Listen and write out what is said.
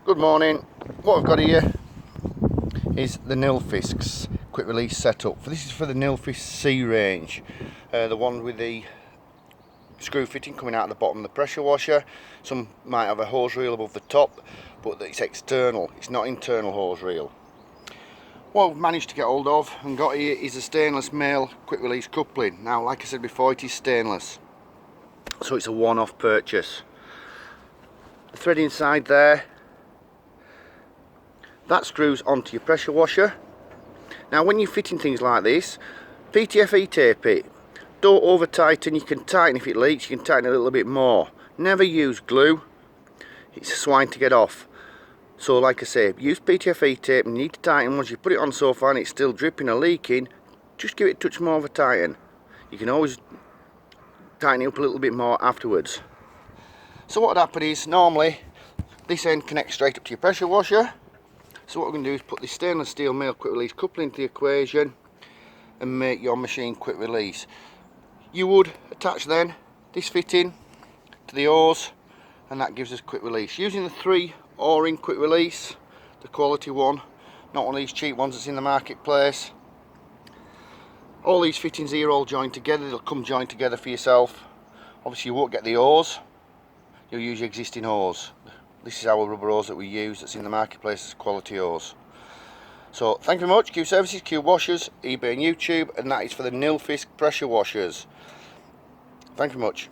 Good morning. What I've got here is the Nilfisk's quick release setup. This is for the Nilfisk C range, the one with the screw fitting coming out of the bottom of the pressure washer. Some might have a hose reel above the top, but it's external, it's not internal hose reel. What I've managed to get hold of and got here is a stainless male quick release coupling. Now, like I said before, it is stainless, so it's a one-off purchase. The thread inside there, that screws onto your pressure washer. Now when you're fitting things like this, PTFE tape it. Don't over tighten. You can tighten if it leaks, you can tighten a little bit more. Never use glue, it's a swine to get off. So like I say, use PTFE tape. And you need to tighten. Once you put it on so far and it's still dripping or leaking, just give it a touch more of a tighten. You can always tighten it up a little bit more afterwards. So what would happen is, normally this end connects straight up to your pressure washer. So what we're going to do is put the stainless steel male quick release coupling into the equation and make your machine quick release. You would attach then this fitting to the hose, and that gives us quick release. Using the 3 O-ring quick release, the quality one, not one of these cheap ones that's in the marketplace. All these fittings here all joined together, they'll come joined together for yourself. Obviously you won't get the hose, you'll use your existing hose. This is our rubber hose that we use, that's in the marketplace, as quality hose. So thank you very much. Q Services, Qwashers, eBay and YouTube, and that is for the Nilfisk pressure washers. Thank you very much.